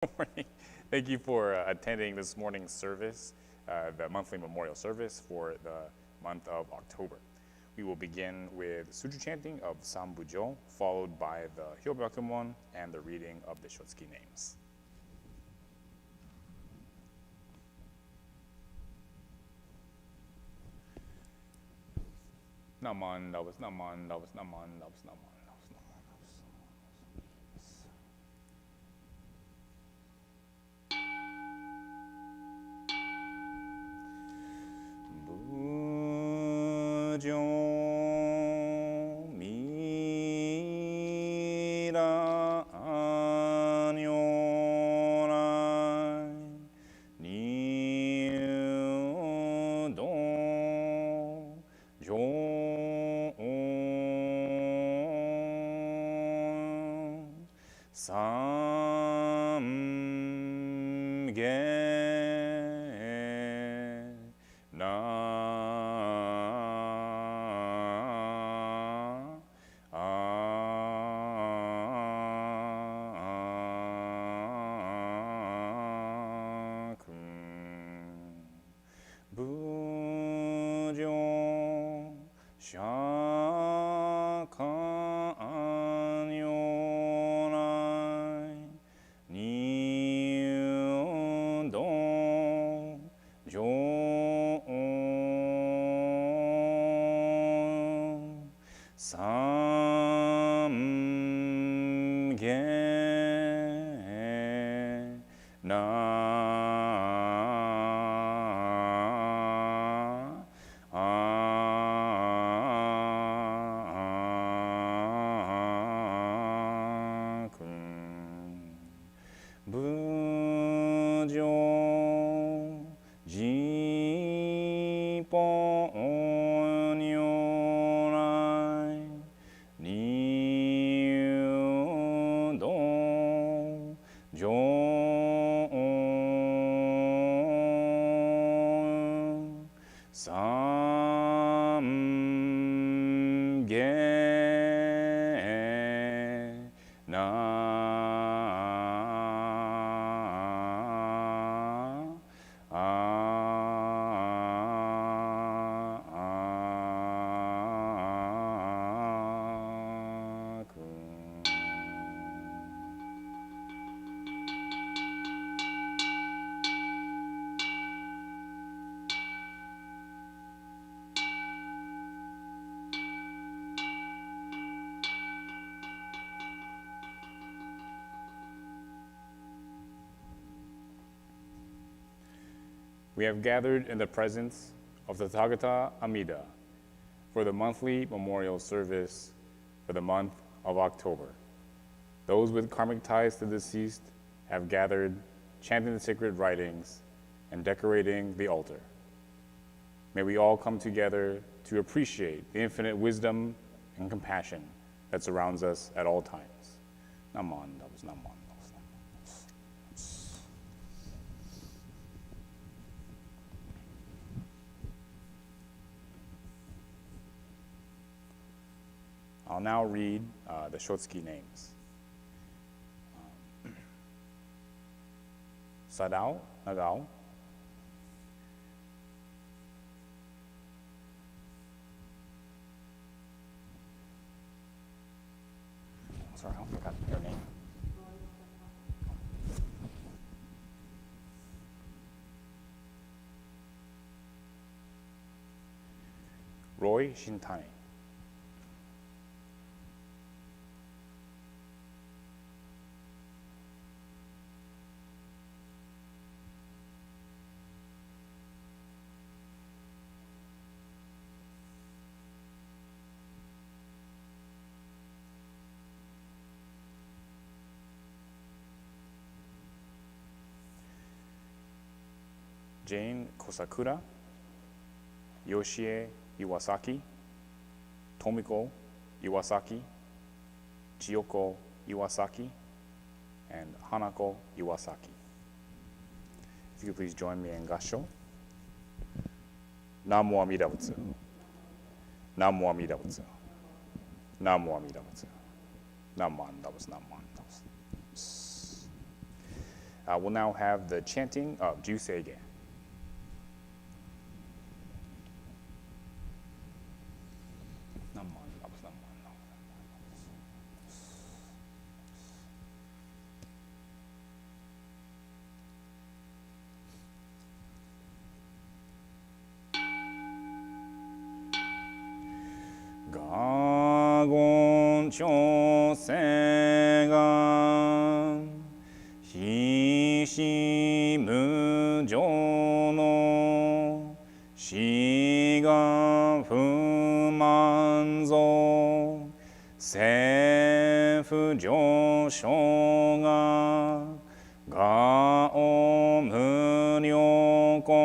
Morning. Thank you for attending this morning's service, the monthly memorial service for the month of October. We will begin with Sutra chanting of Sambujo, followed by the Hyobyakumon and the reading of the Shotsuki names. Naman, that was Naman, that was Naman, that was Naman. We have gathered in the presence of the Tathagata Amida for the monthly memorial service for the month of October. Those with karmic ties to the deceased have gathered, chanting the sacred writings and decorating the altar. May we all come together to appreciate the infinite wisdom and compassion that surrounds us at all times. Naman, that was Naman. I'll now read the Shotsuki names. Sadao, Nagao. Sorry, I forgot your name. Roy Shintani. Jane Kosakura, Yoshie Iwasaki, Tomiko Iwasaki, Chiyoko Iwasaki, and Hanako Iwasaki. If you could please join me in Gasho. Namo Amida Butsu. Namo Amida Butsu. Namo Amida Butsu. Naman, that was Naman. We'll now have the chanting of Juseigen. Gagon chosegan hishi mujo no shiga fumanzo sefu josho ga gao munyoko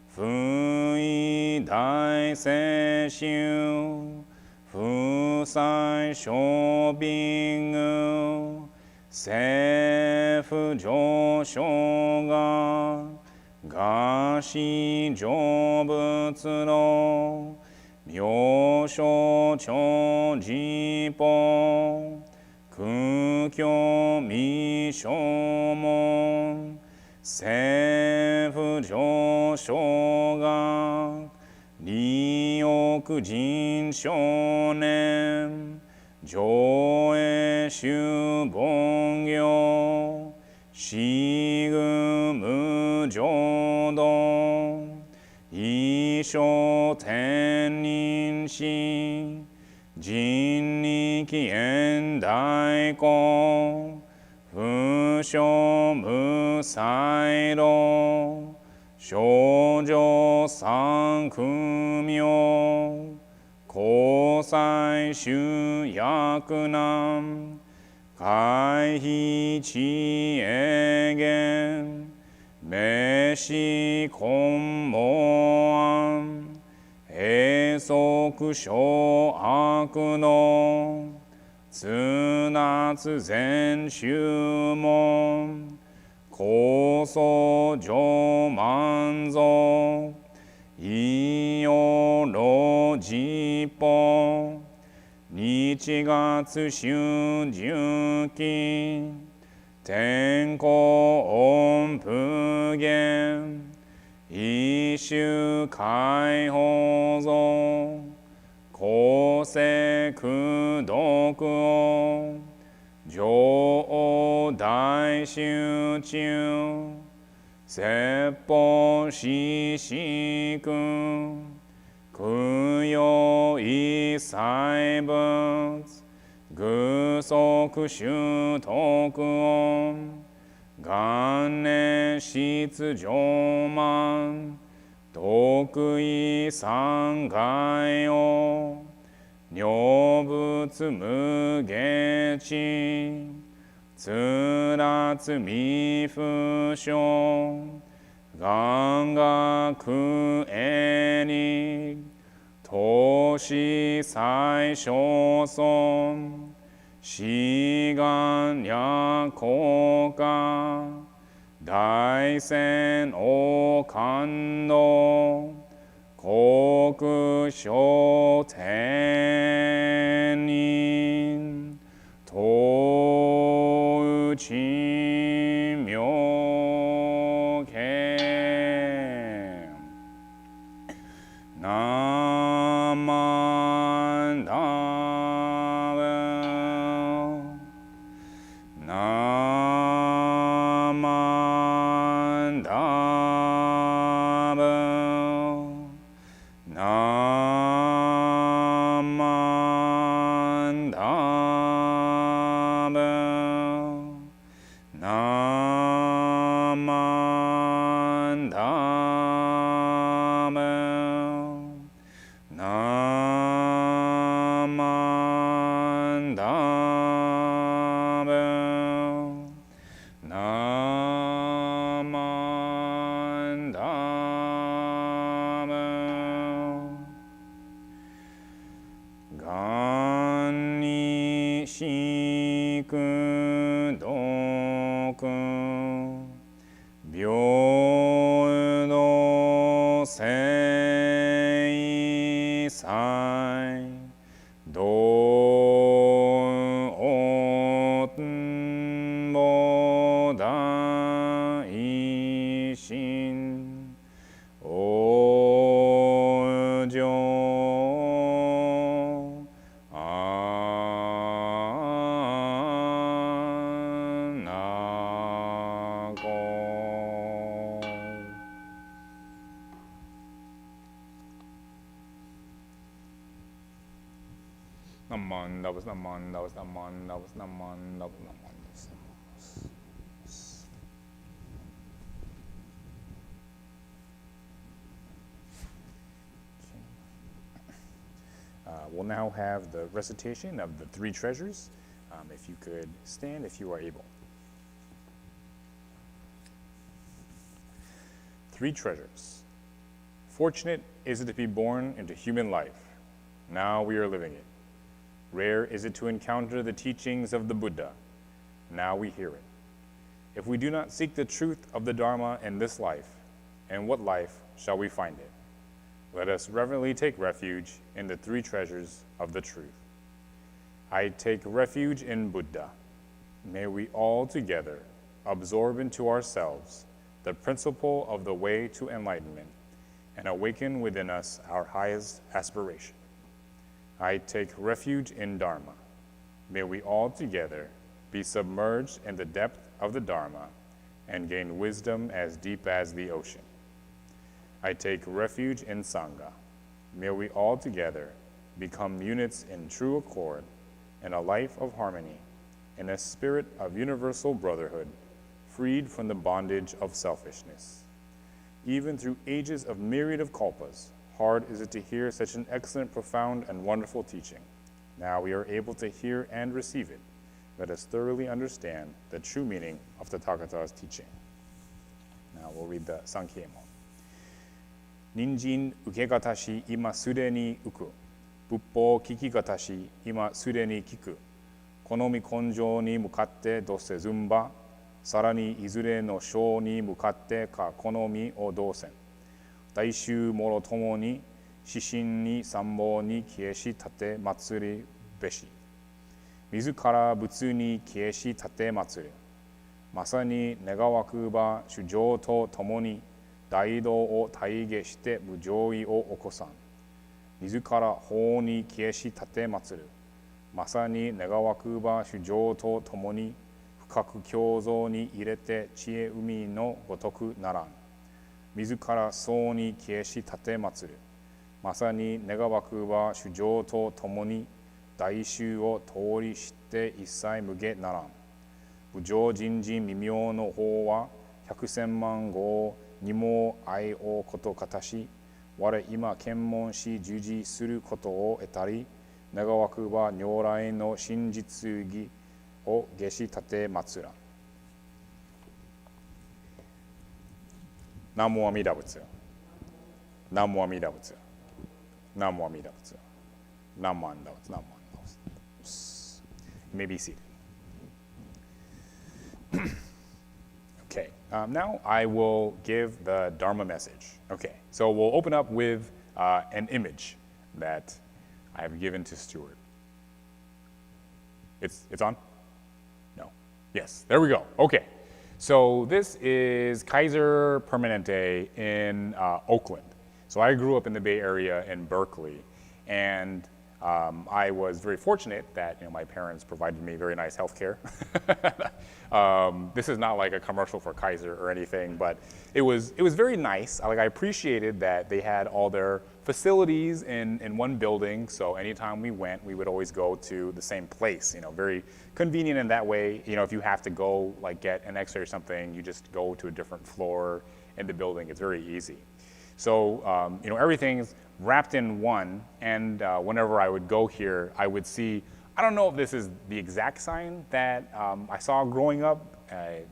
fui dai se shiu fusai shobingu sefu josho ga gashi jobutsu no myosho chojippo kukyo mishomon sefu josho ga Ryoku jin shonen joe shubongyo shigu mujodo isho tennin shi jin niki endaiko fusho musairo shoujo sankumyo kosai shuyakunam kaihi chiegen meshi konmoan eisoku shoaku no tsunatsu zen shumon koso jo manzo iyo ro jippo nichigatsu shunjuki tenko onpu gen ishu kaihozo kose kudoku o jo dai shu chu seppo shishiku kuyo isai butsu gusoku shutoku on gannen shitsujoman tokui sangai o nyobutsu mugechi tsuratsu mifusho gangaku eni toshi sai shoson shigan yakoka daisen o kando koku shotenin touchi myoke naman davel naman davel naman davel naman davel naman davel naman davel gan ni shikudoku byodo sei sai do otten bodai naman, labas naman, labas naman, labas naman, labas naman. We'll now have the recitation of the three treasures. If you could stand, if you are able. Three treasures. Fortunate is it to be born into human life. Now we are living it. Rare is it to encounter the teachings of the Buddha. Now we hear it. If we do not seek the truth of the Dharma in this life, in what life shall we find it? Let us reverently take refuge in the three treasures of the truth. I take refuge in Buddha. May we all together absorb into ourselves the principle of the way to enlightenment and awaken within us our highest aspiration. I take refuge in Dharma. May we all together be submerged in the depth of the Dharma and gain wisdom as deep as the ocean. I take refuge in Sangha. May we all together become units in true accord, in a life of harmony, in a spirit of universal brotherhood, freed from the bondage of selfishness. Even through ages of myriad of kalpas, hard is it to hear such an excellent, profound, and wonderful teaching. Now we are able to hear and receive it. Let us thoroughly understand the true meaning of the Tathagata's teaching. Now we'll read the Sankhya-mon. Ninjin ukegata shi ima sudeni uku. Buppo kikigata shi ima sudeni kiku. Konomi konjo ni mukatte dose zumba. Sarani izure no sho ni mukatte ka konomi o dosen. Daishu moro tomo ni shishin ni sambo ni kieshi tate matsuri beshi. Mizu kara butsu ni kieshi tate matsuru. Masani negawaku ba shujou to tomo ni 大道を体現して無常意を起こさん。自ら法に消し立てまつる。まさに願わくば主情とともに深く共造に入れて知恵海のごとくならん。自らそうに消し立てまつる。まさに願わくば主情とともに大衆を通りして一切無下ならん。無常人事未明の法は百千万号にも愛をことかたし、我今検問し従事することを得たり、願わくば如来の真実義を下し立てまつらん。南無阿弥陀仏。南無阿弥陀仏。南無阿弥陀仏。南無阿弥陀仏。南無阿弥陀仏。You may be seated. Okay, now I will give the Dharma message. Okay, so we'll open up with an image that I have given to Stuart. It's on? No? Yes, there we go. Okay, so this is Kaiser Permanente in Oakland. So I grew up in the Bay Area in Berkeley, and I was very fortunate that my parents provided me very nice health care. This is not like a commercial for Kaiser or anything, but it was very nice. I appreciated that they had all their facilities in one building, so anytime we went, we would always go to the same place. Very convenient in that way. If you have to go get an X-ray or something, you just go to a different floor in the building. It's very easy. So everything's wrapped in one, and whenever I would go here, I would see, I don't know if this is the exact sign that I saw growing up.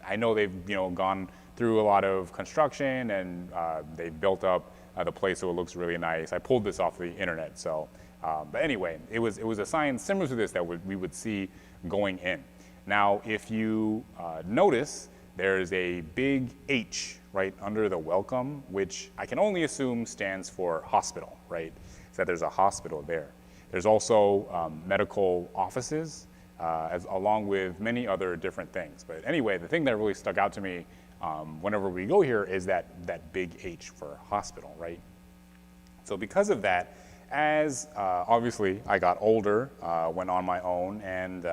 I know they've gone through a lot of construction, and they built up the place so it looks really nice. I pulled this off the internet, so but anyway, it was a sign similar to this that we would see going in. Now, if you notice, there's a big H right under the welcome, which I can only assume stands for hospital, right? So that there's a hospital there. There's also medical offices, along with many other different things. But anyway, the thing that really stuck out to me whenever we go here is that big H for hospital, right? So because of that, as obviously I got older, went on my own, and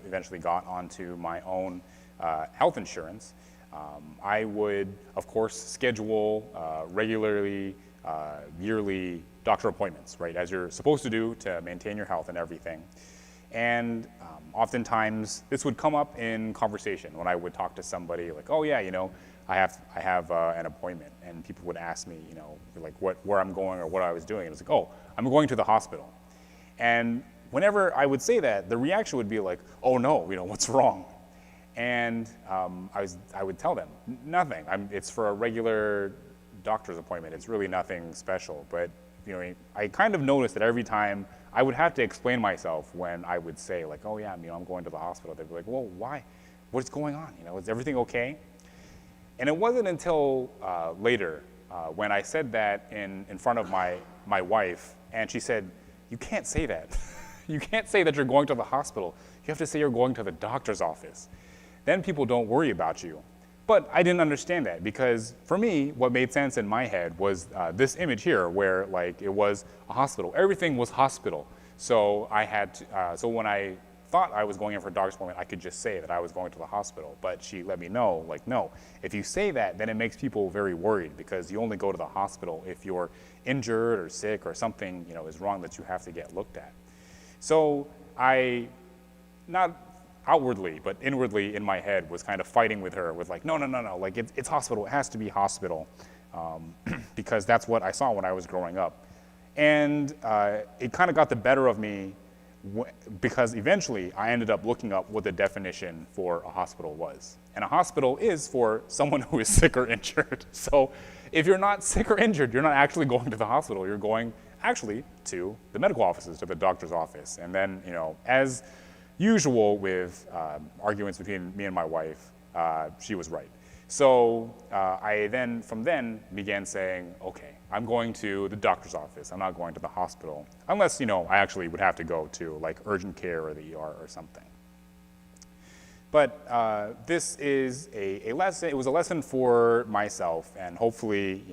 eventually got onto my own health insurance, I would, of course, schedule regularly, yearly doctor appointments, right, as you're supposed to do to maintain your health and everything. And oftentimes this would come up in conversation when I would talk to somebody like, oh yeah, I have an appointment, and people would ask me, like where I'm going or what I was doing, and it's like, oh, I'm going to the hospital. And whenever I would say that, the reaction would be like, oh no, what's wrong? And I would tell them, nothing. It's for a regular doctor's appointment. It's really nothing special. But I kind of noticed that every time I would have to explain myself when I would say like, oh yeah, I'm going to the hospital. They'd be like, well, why? What's going on? Is everything okay? And it wasn't until later when I said that in front of my wife, and she said, you can't say that. You can't say that you're going to the hospital. You have to say you're going to the doctor's office. Then people don't worry about you. But I didn't understand that, because for me, what made sense in my head was this image here, where like it was a hospital. Everything was hospital. So I had to, so when I thought I was going in for a doctor's appointment, I could just say that I was going to the hospital. But she let me know, like, no, if you say that, then it makes people very worried, because you only go to the hospital if you're injured or sick or something is wrong that you have to get looked at. So I, not outwardly, but inwardly in my head, was kind of fighting with her with like, no, like it's hospital, it has to be hospital, because that's what I saw when I was growing up. And it kind of got the better of me, because eventually I ended up looking up what the definition for a hospital was. And a hospital is for someone who is sick or injured. So if you're not sick or injured, you're not actually going to the hospital, you're going actually to the medical offices, to the doctor's office. And then, as usual with arguments between me and my wife, she was right. So I then, from then, began saying, okay, I'm going to the doctor's office. I'm not going to the hospital, unless, I actually would have to go to like urgent care or the ER or something. But this is a lesson. It was a lesson for myself, and hopefully,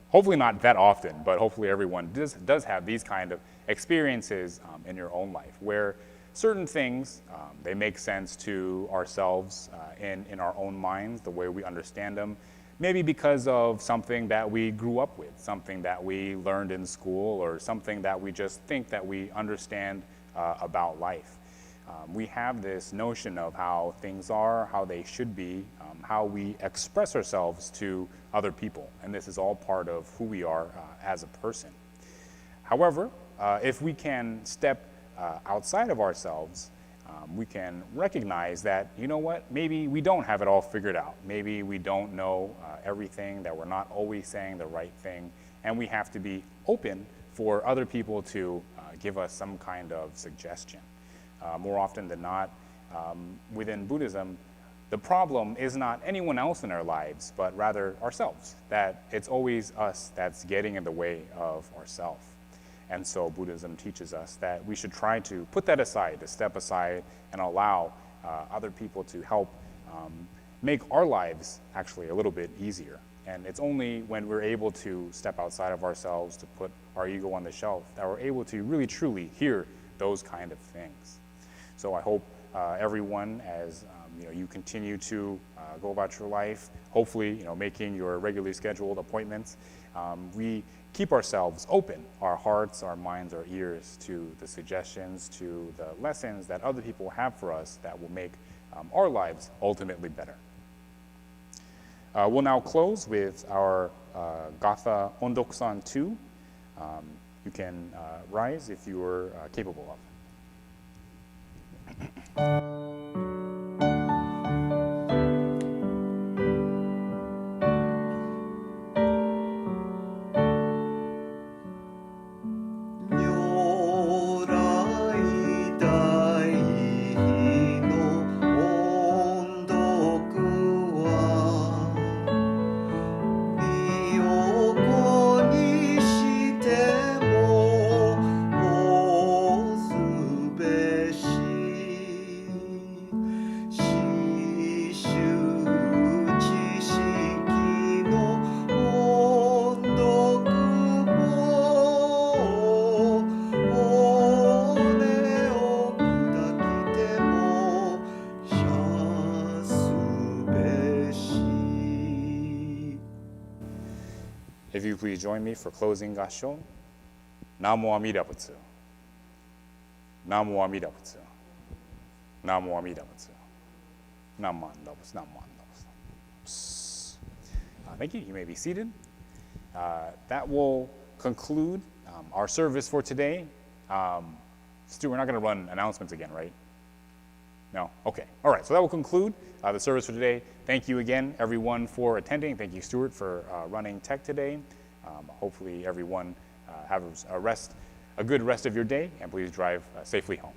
hopefully not that often, but hopefully everyone does have these kind of experiences in your own life, where certain things, they make sense to ourselves in our own minds, the way we understand them, maybe because of something that we grew up with, something that we learned in school, or something that we just think that we understand about life. We have this notion of how things are, how they should be, how we express ourselves to other people, and this is all part of who we are as a person. However, if we can step outside of ourselves, we can recognize that, maybe we don't have it all figured out. Maybe we don't know everything, that we're not always saying the right thing, and we have to be open for other people to give us some kind of suggestion. More often than not, within Buddhism, the problem is not anyone else in our lives, but rather ourselves, that it's always us that's getting in the way of ourselves. And so Buddhism teaches us that we should try to put that aside, to step aside and allow other people to help make our lives actually a little bit easier. And it's only when we're able to step outside of ourselves, to put our ego on the shelf, that we're able to really truly hear those kind of things. So I hope everyone, as you continue to go about your life, hopefully making your regularly scheduled appointments, we keep ourselves open, our hearts, our minds, our ears, to the suggestions, to the lessons that other people have for us that will make our lives ultimately better. We'll now close with our Gatha Ondoksan 2. You can rise if you are capable of. If you please join me for closing Gassho. Namo Amida Butsu. Namo Amida Butsu. Namo Amida Butsu. Namanda Butsu. Namanda Butsu. Thank you. You may be seated. That will conclude our service for today. Stu, we're not going to run announcements again, right? No? Okay. All right. So that will conclude the service for today. Thank you again, everyone, for attending. Thank you, Stuart, for running tech today. Hopefully, everyone have a good rest of your day, and please drive safely home.